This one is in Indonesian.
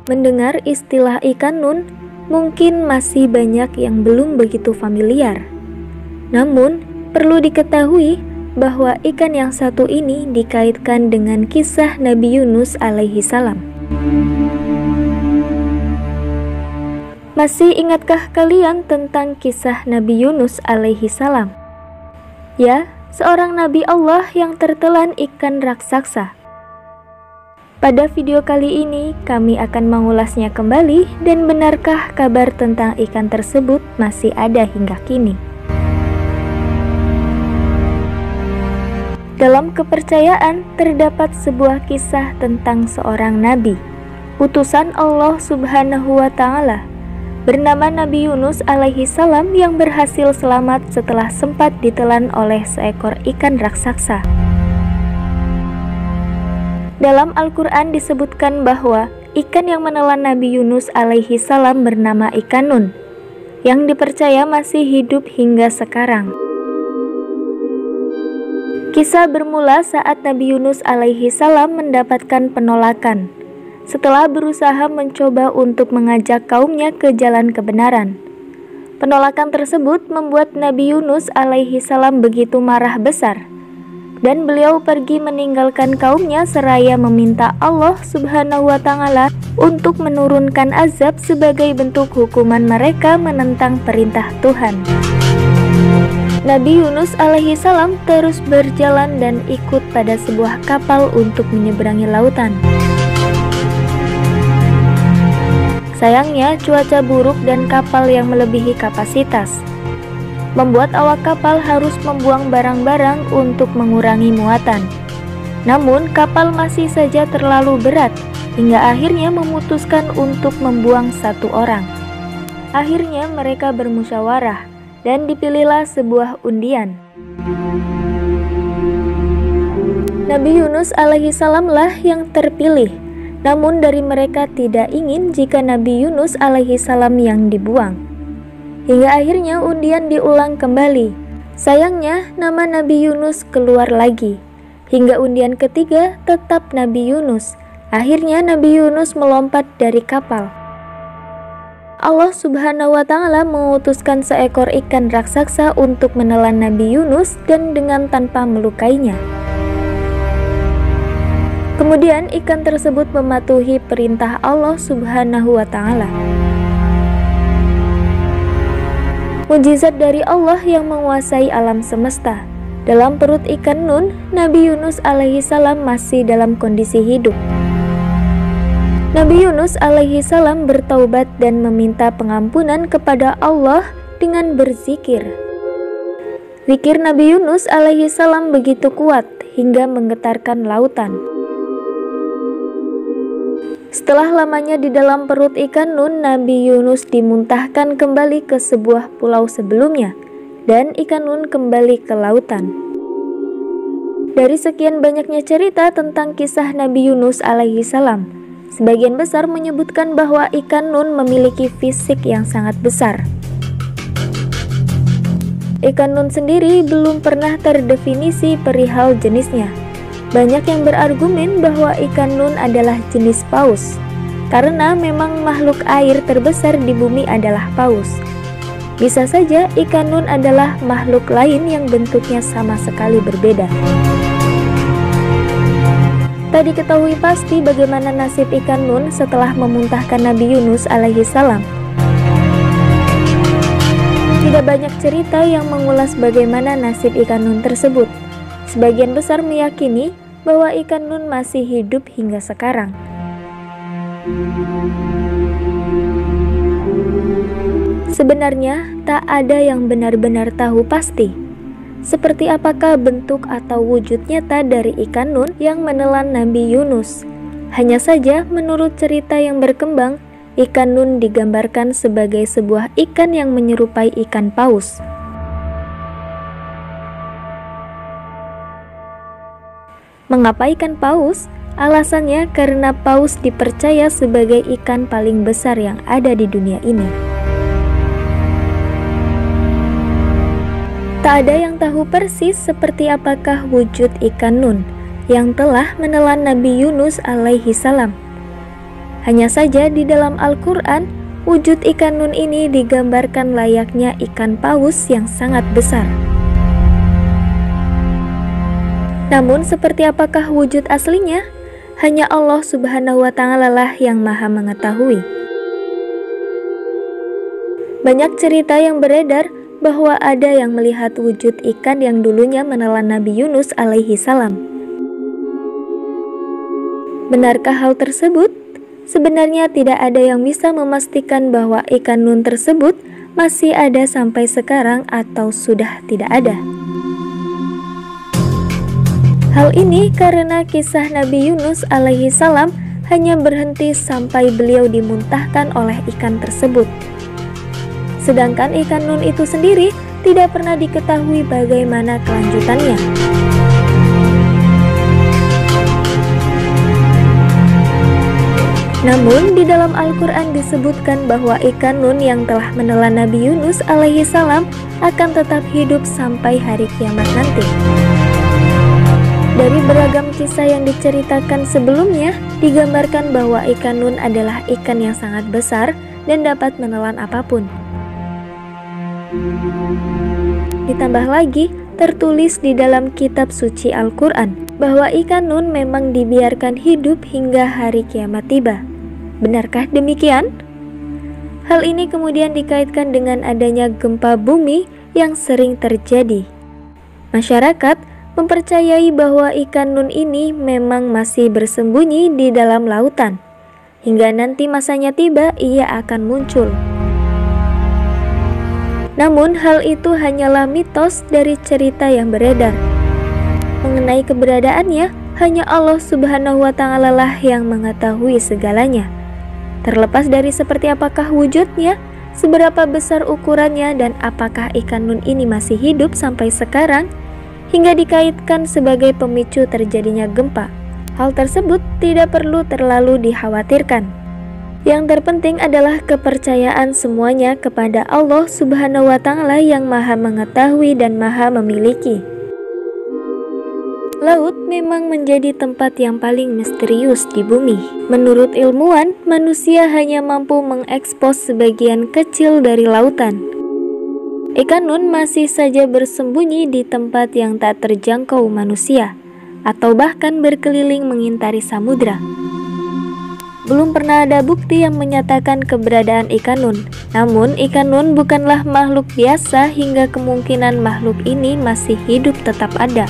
Mendengar istilah ikan nun, mungkin masih banyak yang belum begitu familiar. Namun, perlu diketahui bahwa ikan yang satu ini dikaitkan dengan kisah Nabi Yunus alaihi salam. Masih ingatkah kalian tentang kisah Nabi Yunus alaihi salam? Ya, seorang nabi Allah yang tertelan ikan raksasa. Pada video kali ini, kami akan mengulasnya kembali dan benarkah kabar tentang ikan tersebut masih ada hingga kini. Dalam kepercayaan, terdapat sebuah kisah tentang seorang nabi, utusan Allah Subhanahu wa Ta'ala, bernama Nabi Yunus alaihi salam yang berhasil selamat setelah sempat ditelan oleh seekor ikan raksasa. Dalam Al-Quran disebutkan bahwa ikan yang menelan Nabi Yunus alaihi salam bernama ikan nun, yang dipercaya masih hidup hingga sekarang. Kisah bermula saat Nabi Yunus alaihi salam mendapatkan penolakan setelah berusaha mencoba untuk mengajak kaumnya ke jalan kebenaran. Penolakan tersebut membuat Nabi Yunus alaihi salam begitu marah besar, dan beliau pergi meninggalkan kaumnya seraya meminta Allah Subhanahu wa Ta'ala untuk menurunkan azab sebagai bentuk hukuman mereka menentang perintah Tuhan. Nabi Yunus alaihi salam terus berjalan dan ikut pada sebuah kapal untuk menyeberangi lautan. Sayangnya, cuaca buruk dan kapal yang melebihi kapasitas membuat awak kapal harus membuang barang-barang untuk mengurangi muatan. Namun, kapal masih saja terlalu berat hingga akhirnya memutuskan untuk membuang satu orang. Akhirnya mereka bermusyawarah dan dipilihlah sebuah undian. Nabi Yunus alaihi salam lah yang terpilih. Namun dari mereka tidak ingin jika Nabi Yunus alaihi salam yang dibuang. Hingga akhirnya undian diulang kembali. Sayangnya nama Nabi Yunus keluar lagi. Hingga undian ketiga tetap Nabi Yunus. Akhirnya Nabi Yunus melompat dari kapal. Allah Subhanahu wa Ta'ala mengutuskan seekor ikan raksasa untuk menelan Nabi Yunus dan dengan tanpa melukainya. Kemudian ikan tersebut mematuhi perintah Allah Subhanahu wa Ta'ala. Mujizat dari Allah yang menguasai alam semesta. Dalam perut ikan nun, Nabi Yunus alaihi salam masih dalam kondisi hidup. Nabi Yunus alaihi salam bertaubat dan meminta pengampunan kepada Allah dengan berzikir. Zikir Nabi Yunus alaihi salam begitu kuat hingga menggetarkan lautan. Setelah lamanya di dalam perut ikan nun, Nabi Yunus dimuntahkan kembali ke sebuah pulau sebelumnya, dan ikan nun kembali ke lautan. Dari sekian banyaknya cerita tentang kisah Nabi Yunus alaihi salam, sebagian besar menyebutkan bahwa ikan nun memiliki fisik yang sangat besar. Ikan nun sendiri belum pernah terdefinisi perihal jenisnya. Banyak yang berargumen bahwa ikan nun adalah jenis paus, karena memang makhluk air terbesar di bumi adalah paus. Bisa saja ikan nun adalah makhluk lain yang bentuknya sama sekali berbeda. Tak diketahui pasti bagaimana nasib ikan nun setelah memuntahkan Nabi Yunus alaihi salam. Tidak banyak cerita yang mengulas bagaimana nasib ikan nun tersebut. Sebagian besar meyakini bahwa ikan nun masih hidup hingga sekarang. Sebenarnya, tak ada yang benar-benar tahu pasti seperti apakah bentuk atau wujud nyata dari ikan nun yang menelan Nabi Yunus. Hanya saja menurut cerita yang berkembang, ikan nun digambarkan sebagai sebuah ikan yang menyerupai ikan paus. Mengapa ikan paus? Alasannya karena paus dipercaya sebagai ikan paling besar yang ada di dunia ini. Tak ada yang tahu persis seperti apakah wujud ikan nun yang telah menelan Nabi Yunus alaihi salam. Hanya saja di dalam Al-Quran, wujud ikan nun ini digambarkan layaknya ikan paus yang sangat besar. Namun seperti apakah wujud aslinya? Hanya Allah Subhanahu wa Ta'ala lah yang Maha mengetahui. Banyak cerita yang beredar bahwa ada yang melihat wujud ikan yang dulunya menelan Nabi Yunus alaihi salam. Benarkah hal tersebut? Sebenarnya tidak ada yang bisa memastikan bahwa ikan nun tersebut masih ada sampai sekarang atau sudah tidak ada. Hal ini karena kisah Nabi Yunus alaihi salam hanya berhenti sampai beliau dimuntahkan oleh ikan tersebut. Sedangkan ikan nun itu sendiri tidak pernah diketahui bagaimana kelanjutannya. Namun di dalam Al-Quran disebutkan bahwa ikan nun yang telah menelan Nabi Yunus alaihi salam akan tetap hidup sampai hari kiamat nanti. Dari beragam kisah yang diceritakan sebelumnya, digambarkan bahwa ikan nun adalah ikan yang sangat besar dan dapat menelan apapun. Ditambah lagi, tertulis di dalam kitab suci Al-Quran bahwa ikan nun memang dibiarkan hidup hingga hari kiamat tiba. Benarkah demikian? Hal ini kemudian dikaitkan dengan adanya gempa bumi yang sering terjadi. Masyarakat mempercayai bahwa ikan nun ini memang masih bersembunyi di dalam lautan. Hingga nanti masanya tiba, ia akan muncul. Namun hal itu hanyalah mitos dari cerita yang beredar. Mengenai keberadaannya, hanya Allah Subhanahu wa Ta'ala lah yang mengetahui segalanya. Terlepas dari seperti apakah wujudnya, seberapa besar ukurannya, dan apakah ikan nun ini masih hidup sampai sekarang, hingga dikaitkan sebagai pemicu terjadinya gempa. Hal tersebut tidak perlu terlalu dikhawatirkan. Yang terpenting adalah kepercayaan semuanya kepada Allah Subhanahu wa Ta'ala yang Maha mengetahui dan Maha memiliki. Laut memang menjadi tempat yang paling misterius di bumi. Menurut ilmuwan, manusia hanya mampu mengekspos sebagian kecil dari lautan. Ikan nun masih saja bersembunyi di tempat yang tak terjangkau manusia, atau bahkan berkeliling mengintari samudra. Belum pernah ada bukti yang menyatakan keberadaan ikan nun. Namun, ikan nun bukanlah makhluk biasa hingga kemungkinan makhluk ini masih hidup tetap ada.